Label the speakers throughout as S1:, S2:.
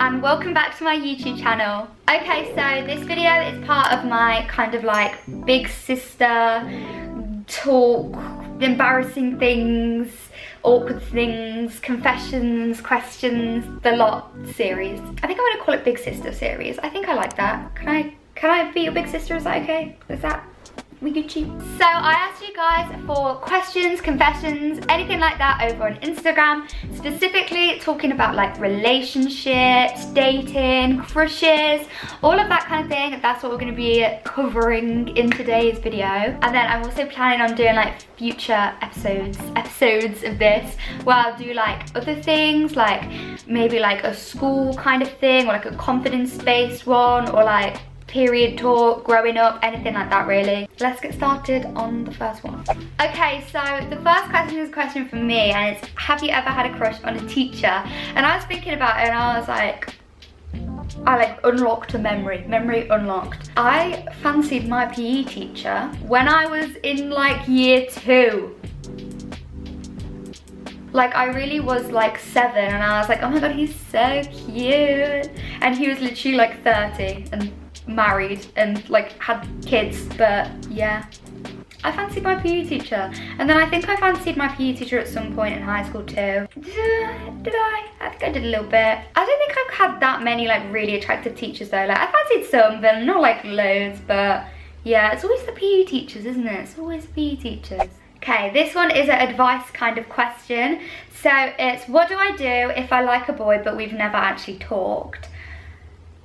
S1: and welcome back to my YouTube channel. Okay, so this video is part of my kind of like big sister talk, embarrassing things, awkward things, confessions, questions, the lot series. I think I'm gonna call it Big Sister series. I think I like that. Can I be your big sister? Is that okay? Is that we Gucci? So I asked you guys for questions, confessions, anything like that over on Instagram, specifically talking about like relationships, dating, crushes, all of that kind of thing. That's what we're going to be covering in today's video. And then I'm also planning on doing like future episodes of this where I'll do like other things, like maybe like a school kind of thing, or like a confidence-based one, or like period talk, growing up, anything like that really. Let's get started on the first one. Okay, so the first question is a question from me, and it's, have you ever had a crush on a teacher? And I was thinking about it and I was like, I like unlocked a memory unlocked. I fancied my PE teacher when I was in like year 2. Like I really was like 7 and I was like, oh my god, he's so cute. And he was literally like 30 and married and like had kids. But yeah, I fancied my PE teacher. And then I think I fancied my PE teacher at some point in high school too. Did I? I think I did a little bit. I don't think I've had that many like really attractive teachers though. Like I fancied some of them, not like loads, but yeah, it's always the PE teachers, isn't it? It's always the PE teachers. Okay, this one is an advice kind of question. So it's, what do I do if I like a boy but we've never actually talked?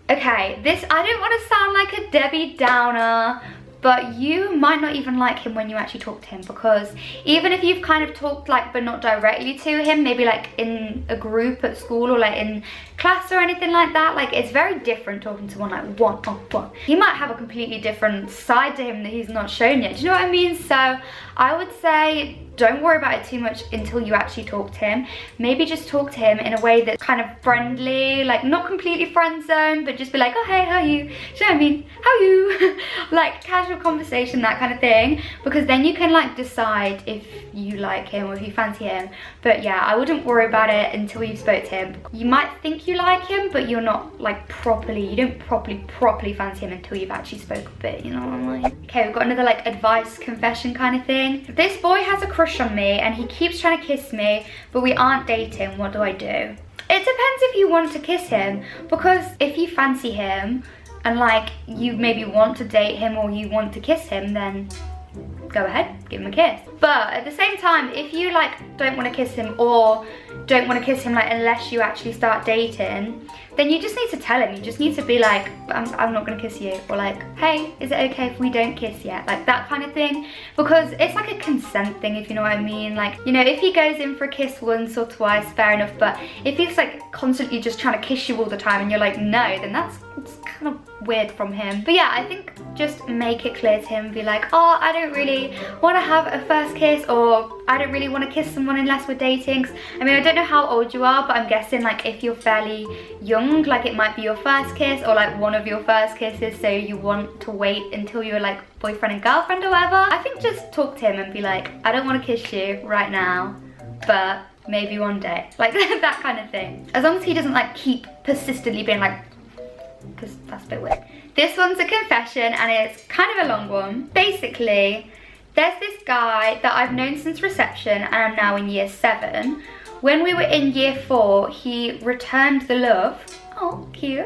S1: Okay, this, I don't want to sound like a Debbie Downer, but you might not even like him when you actually talk to him, because even if you've kind of talked like but not directly to him, maybe like in a group at school or like in class or anything like that, like it's very different talking to one like one-on-one. He might have a completely different side to him that he's not shown yet. Do you know what I mean? So I would say don't worry about it too much until you actually talk to him. Maybe just talk to him in a way that's kind of friendly, like not completely friend zone, but just be like, oh hey, how are you? Do you know what I mean? How are you? Like casual conversation, that kind of thing, because then you can like decide if you like him or if you fancy him. But yeah, I wouldn't worry about it until you spoke to him. You might think you like him, but you're not like properly, you don't properly fancy him until you've actually spoke a bit, you know what I mean? Okay, we've got another like advice confession kind of thing. This boy has a crush on me and he keeps trying to kiss me, but we aren't dating. What do I do? It depends if you want to kiss him, because if you fancy him and like you maybe want to date him or you want to kiss him, then go ahead, give him a kiss. But at the same time, if you like don't want to kiss him or don't want to kiss him like unless you actually start dating, then you just need to tell him. You just need to be like, I'm not gonna kiss you, or like, hey, is it okay if we don't kiss yet? Like that kind of thing, because it's like a consent thing, if you know what I mean. Like, you know, if he goes in for a kiss once or twice, fair enough, but if he's like constantly just trying to kiss you all the time and you're like no, then that's kind of weird from him. But yeah, I think just make it clear to him, be like, oh, I don't really want to have a first kiss, or I don't really want to kiss someone unless we're dating. I mean, I don't know how old you are, but I'm guessing like if you're fairly young, like it might be your first kiss or like one of your first kisses, so you want to wait until you're like boyfriend and girlfriend or whatever. I think just talk to him and be like, I don't want to kiss you right now, but maybe one day, like that kind of thing. As long as he doesn't like keep persistently being like, because that's a bit weird. This one's a confession and it's kind of a long one. Basically, there's this guy that I've known since reception and I'm now in year 7. When we were in year 4, he returned the love. Oh, cute.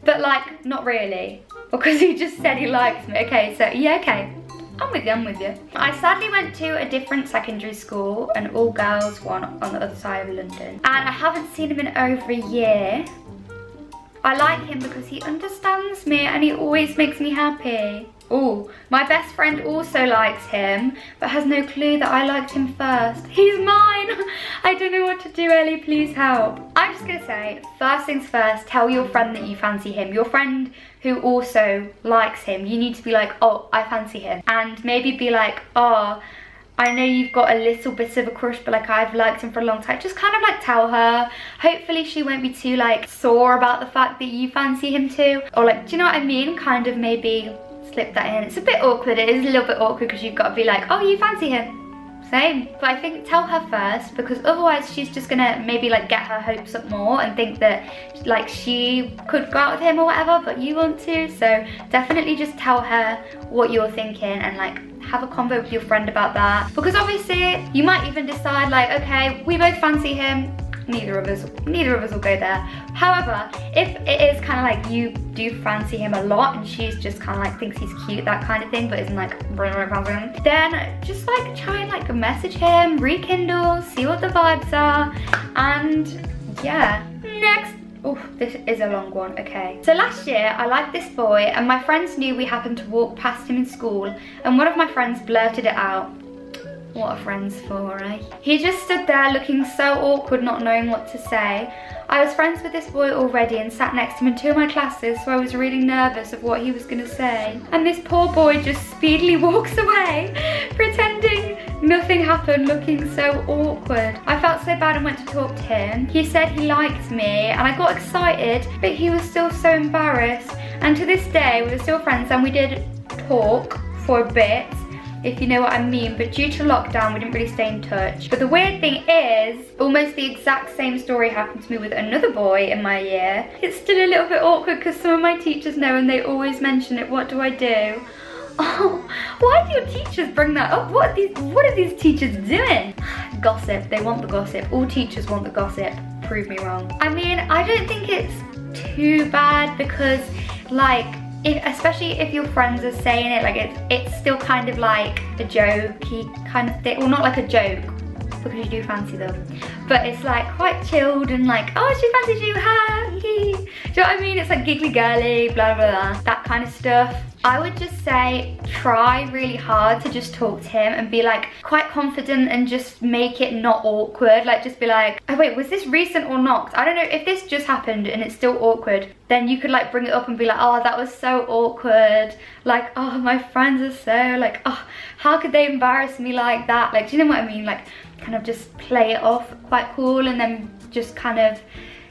S1: But like, not really, because he just said he likes me. Okay, so yeah, okay. I'm with you. I sadly went to a different secondary school, an all-girls one on the other side of London. And I haven't seen him in over a year. I like him because he understands me and he always makes me happy. Oh, my best friend also likes him, but has no clue that I liked him first. He's mine. I don't know what to do, Ellie, please help. I'm just gonna say, first things first, tell your friend that you fancy him. Your friend who also likes him, you need to be like, oh, I fancy him. And maybe be like, oh, I know you've got a little bit of a crush, but like I've liked him for a long time. Just kind of like tell her. Hopefully she won't be too like sore about the fact that you fancy him too. Or like, do you know what I mean? Kind of maybe slip that in. It's a bit awkward. It is a little bit awkward because you've got to be like, oh, you fancy him. Same, but I think tell her first, because otherwise she's just gonna maybe like get her hopes up more and think that like she could go out with him or whatever, but you want to. So definitely just tell her what you're thinking and like have a convo with your friend about that, because obviously you might even decide like, okay, we both fancy him, neither of us will go there. However, if it is kind of like you do fancy him a lot and she's just kind of like thinks he's cute, that kind of thing, but isn't like then just like try and like message him, rekindle, see what the vibes are, and yeah. Next, oh, this is a long one. Okay, so last year I liked this boy and my friends knew we happened to walk past him in school, and one of my friends blurted it out. What are friends for, eh? He just stood there looking so awkward, not knowing what to say. I was friends with this boy already and sat next to him in 2 of my classes, so I was really nervous of what he was gonna say. And this poor boy just speedily walks away, pretending nothing happened, looking so awkward. I felt so bad and went to talk to him. He said he liked me and I got excited, but he was still so embarrassed. And to this day, we were still friends and we did talk for a bit, if you know what I mean, but due to lockdown we didn't really stay in touch. But the weird thing is, almost the exact same story happened to me with another boy in my year. It's still a little bit awkward because some of my teachers know and they always mention it. What do I do? Oh, why do your teachers bring that up? What are these teachers doing? Gossip, they want the gossip. All teachers want the gossip, prove me wrong. I mean, I don't think it's too bad because like, especially if your friends are saying it, like it's still kind of like a jokey kind of thing. Well, not like a joke, because you do fancy them, but it's like quite chilled and like, oh, she fancies you, ha, do you know what I mean? It's like giggly girly, blah, blah, blah, that kind of stuff. I would just say try really hard to just talk to him and be like quite confident and just make it not awkward. Like just be like, oh wait, was this recent or not? I don't know, if this just happened and it's still awkward, then you could like bring it up and be like, oh, that was so awkward. Like, oh, my friends are so like, oh, how could they embarrass me like that? Like, do you know what I mean? Like kind of just play it off quite cool and then just kind of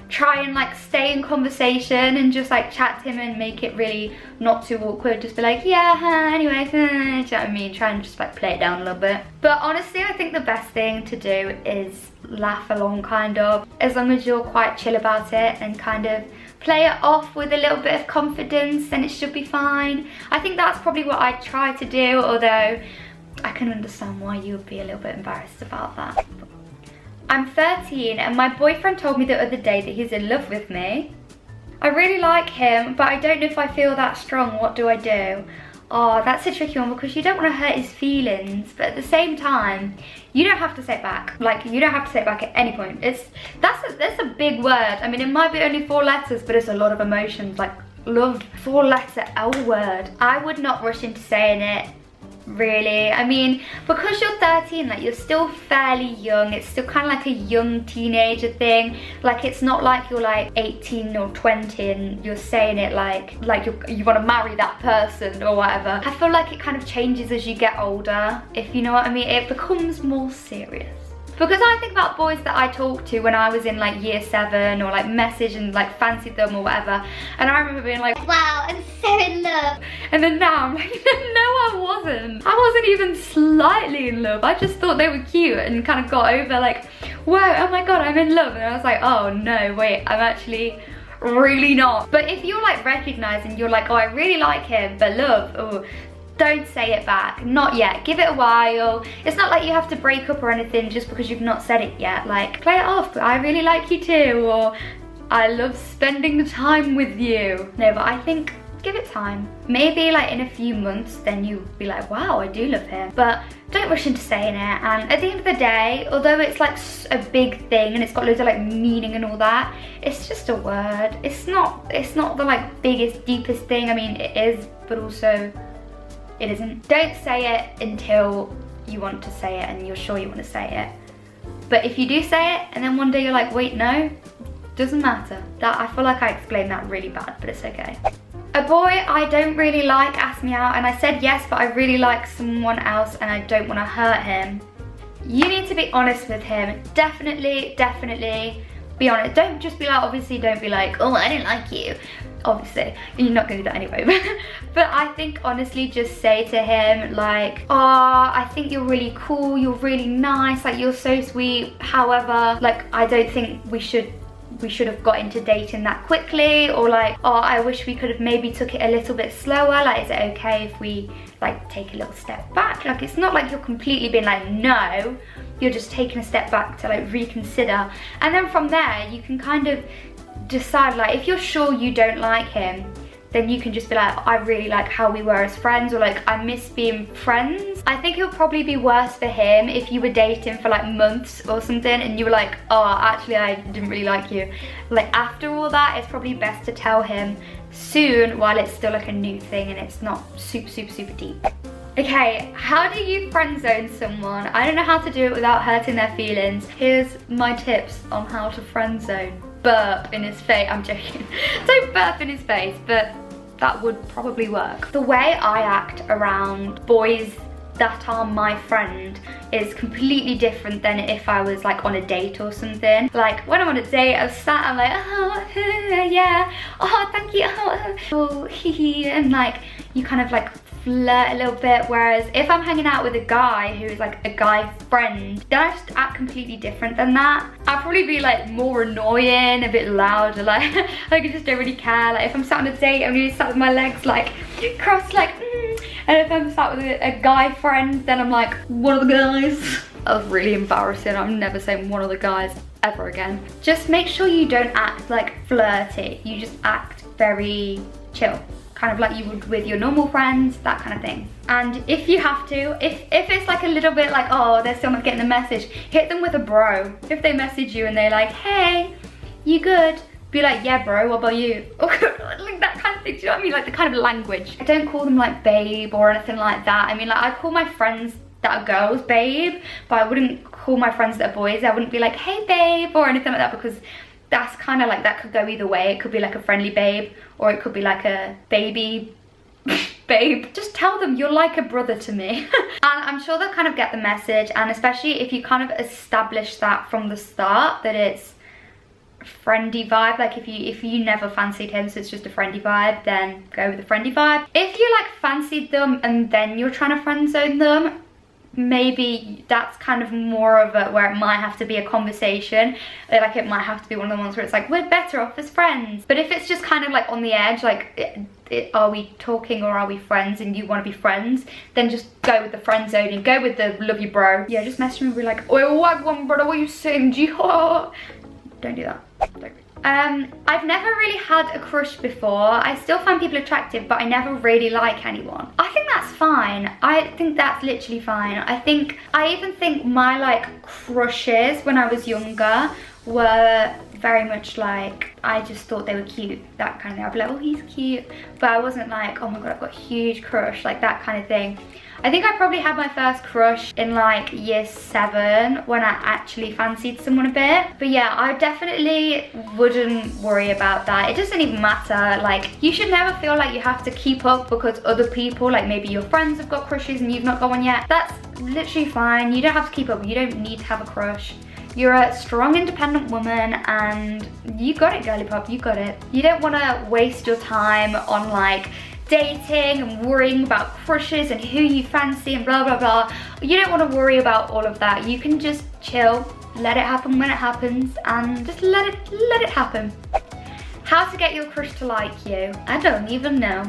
S1: try and like stay in conversation and just like chat to him and make it really not too awkward. Just be like, yeah, anyway, do you know what I mean? Try and just like play it down a little bit. But honestly, I think the best thing to do is laugh along, kind of, as long as you're quite chill about it and kind of play it off with a little bit of confidence, then it should be fine. I think that's probably what I try to do, although I can understand why you would be a little bit embarrassed about that. I'm 13 and my boyfriend told me the other day that he's in love with me. I really like him, but I don't know if I feel that strong. What do I do? Oh, that's a tricky one because you don't want to hurt his feelings, but at the same time, you don't have to say it back. Like, you don't have to say it back at any point. That's a big word. I mean, it might be only 4 letters, but it's a lot of emotions. Like, love, 4-letter L word. I would not rush into saying it. Really, I mean, because you're 13, like you're still fairly young. It's still kind of like a young teenager thing. Like, it's not like you're like 18 or 20 and you're saying it like you want to marry that person or whatever. I feel like it kind of changes as you get older, if you know what I mean. It becomes more serious. Because I think about boys that I talked to when I was in like year 7 or like message and like fancied them or whatever, and I remember being like, wow, I'm so in love. And then now I'm like, no, I wasn't. I wasn't even slightly in love. I just thought they were cute and kind of got over like, whoa, oh my god, I'm in love. And I was like, oh no, wait, I'm actually really not. But if you're like recognizing, you're like, oh, I really like him, but love, oh, don't say it back, not yet. Give it a while. It's not like you have to break up or anything just because you've not said it yet. Like, play it off, I really like you too, or I love spending time with you. No, but I think give it time. Maybe like in a few months, then you'll be like, wow, I do love him. But don't rush into saying it. And at the end of the day, although it's like a big thing and it's got loads of like meaning and all that, it's just a word. It's not the like biggest, deepest thing. I mean, it is, but also it isn't. Don't say it until you want to say it and you're sure you want to say it. But if you do say it and then one day you're like, wait, no, doesn't matter. That, I feel like I explained that really bad, but it's okay. A boy I don't really like asked me out and I said yes, but I really like someone else and I don't want to hurt him. You need to be honest with him. Definitely be honest. Don't just be like, obviously don't be like, oh, I don't like you. Obviously, you're not gonna do that anyway. But I think honestly, just say to him like, oh, I think you're really cool, you're really nice, like you're so sweet. However, like I don't think we should have got into dating that quickly, or like, oh, I wish we could have maybe took it a little bit slower. Like, is it okay if we like take a little step back? Like, it's not like you're completely being like no, you're just taking a step back to like reconsider. And then from there you can kind of decide, like if you're sure you don't like him, then you can just be like, I really like how we were as friends, or like I miss being friends. I think it would probably be worse for him if you were dating for like months or something and you were like, oh, actually I didn't really like you. Like after all that, it's probably best to tell him soon while it's still like a new thing and it's not super deep. Okay, how do you friend zone someone? I don't know how to do it without hurting their feelings. Here's my tips on how to friend zone. Burp in his face. I'm joking. Don't burp in his face, but that would probably work. The way I act around boys that are my friend is completely different than if I was like on a date or something. Like when I'm on a date, I'm like, oh, yeah, oh, thank you, oh, hee, and like you kind of like flirt a little bit. Whereas if I'm hanging out with a guy who's like a guy friend, then I just act completely different than that. I'll probably be like more annoying, a bit louder, like I just don't really care. Like if I'm sat on a date, I'm really sat with my legs like crossed, like and if I'm sat with a guy friend, then I'm like one of the guys. That was really embarrassing. I'm never saying one of the guys ever again. Just make sure you don't act like flirty. You just act very chill, kind of like you would with your normal friends, that kind of thing. And if you have to, if it's like a little bit like, oh, there's someone getting a message, hit them with a bro. If they message you and they're like, hey, you good? Be like, yeah bro, what about you? Like that kind of thing, do you know what I mean? Like the kind of language. I don't call them like babe or anything like that. I mean, like I call my friends that are girls babe, but I wouldn't call my friends that are boys. I wouldn't be like, hey babe, or anything like that, because that's kind of like, that could go either way. It could be like a friendly babe, or it could be like a baby babe. Just tell them you're like a brother to me. And I'm sure they'll kind of get the message, and especially if you kind of establish that from the start, that it's friendly vibe. Like if you never fancied him, so it's just a friendly vibe, then go with the friendly vibe. If you like fancied them and then you're trying to friend zone them, maybe that's kind of more of a where it might have to be a conversation. Like it might have to be one of the ones where it's like, we're better off as friends. But if it's just kind of like on the edge, like are we talking or are we friends, and you want to be friends, then just go with the friend zoning, go with the love you bro. Yeah, just message me and be like, oh, wagwan brother, what are you saying? Don't do that. Don't. I've never really had a crush before. I still find people attractive, but I never really like anyone. I think that's fine. I think that's literally fine. I even think my like crushes when I was younger were very much like, I just thought they were cute, that kind of thing. I'd be like, oh, he's cute, but I wasn't like, oh my god, I've got a huge crush, like that kind of thing. I think I probably had my first crush in like year 7 when I actually fancied someone a bit. But yeah, I definitely wouldn't worry about that. It doesn't even matter. Like, you should never feel like you have to keep up because other people, like maybe your friends have got crushes and you've not got one yet. That's literally fine. You don't have to keep up. You don't need to have a crush. You're a strong, independent woman and you got it, girly pop, you got it. You don't want to waste your time on like dating and worrying about crushes and who you fancy and blah blah blah. You don't want to worry about all of that. You can just chill, let it happen when it happens, and just let it happen. How to get your crush to like you? I don't even know.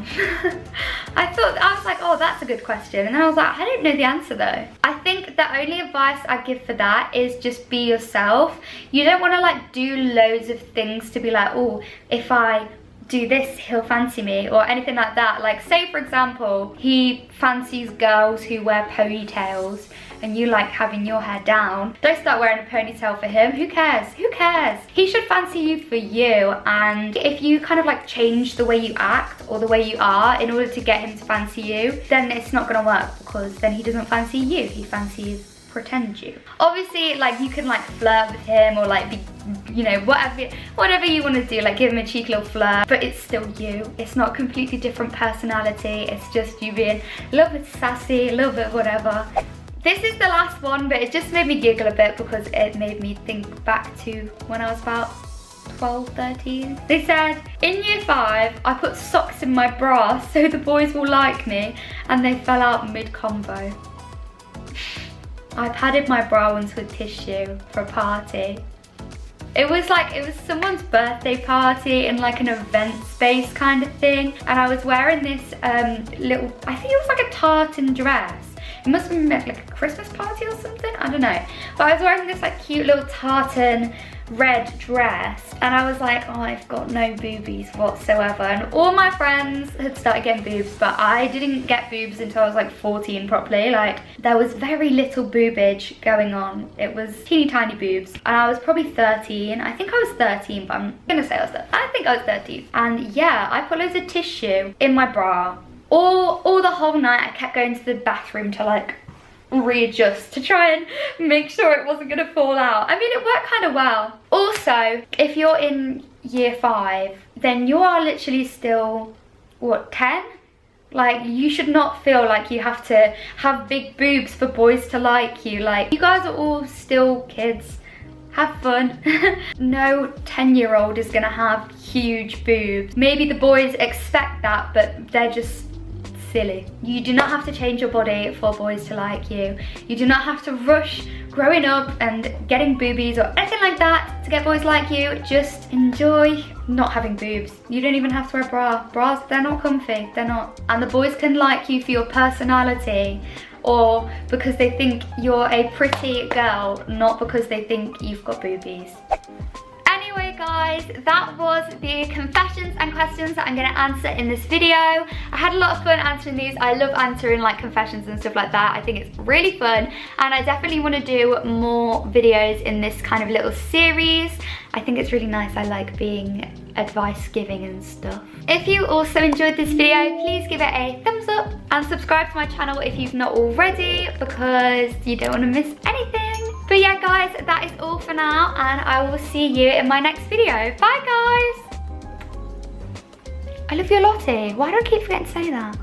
S1: I was like, oh, that's a good question, and then I was like, I don't know the answer though. I think the only advice I give for that is just be yourself. You don't want to like do loads of things to be like, oh, if I do this, he'll fancy me, or anything like that. Like, say for example, he fancies girls who wear ponytails and you like having your hair down. Don't start wearing a ponytail for him. Who cares? Who cares? He should fancy you for you. And if you kind of like change the way you act or the way you are in order to get him to fancy you, then it's not gonna work, because then he doesn't fancy you, he fancies pretend you. Obviously, like, you can like flirt with him or like be, you know, whatever you want to do, like give him a cheeky little flirt, but it's still you. It's not a completely different personality. It's just you being a little bit sassy, a little bit whatever. This is the last one, but it just made me giggle a bit because it made me think back to when I was about 12, 13. They said, in year 5, I put socks in my bra so the boys will like me, and they fell out mid-convo. I padded my bra once with tissue for a party. It was someone's birthday party in like an event space kind of thing, and I was wearing this little, I think it was like a tartan dress. It must have been like a Christmas party or something, I don't know. But I was wearing this like cute little tartan red dress, and I was like, oh, I've got no boobies whatsoever. And all my friends had started getting boobs, but I didn't get boobs until I was like 14 properly. Like, there was very little boobage going on. It was teeny tiny boobs. And I was probably 13. I think I was 13, but I'm gonna say I think I was 13. And yeah, I put loads of tissue in my bra. All the whole night I kept going to the bathroom to like readjust to try and make sure it wasn't gonna fall out. I mean, it worked kind of well. Also, if you're in year 5, then you are literally still, what, 10? Like, you should not feel like you have to have big boobs for boys to like you. Like, you guys are all still kids. Have fun. No 10-year-old is gonna have huge boobs. Maybe the boys expect that, but they're just silly. You do not have to change your body for boys to like you. You do not have to rush growing up and getting boobies or anything like that to get boys like you. Just enjoy not having boobs. You don't even have to wear a bra. Bras, they're not comfy, they're not. And the boys can like you for your personality, or because they think you're a pretty girl, not because they think you've got boobies. Anyway guys, that was the confessions and questions that I'm going to answer in this video. I had a lot of fun answering these. I love answering like confessions and stuff like that. I think it's really fun, and I definitely want to do more videos in this kind of little series. I think it's really nice. I like being advice giving and stuff. If you also enjoyed this video, please give it a thumbs up and subscribe to my channel if you've not already, because you don't want to miss anything. But yeah guys, that is all for now, and I will see you in my next video. Bye guys! I love your Lottie. Why do I keep forgetting to say that?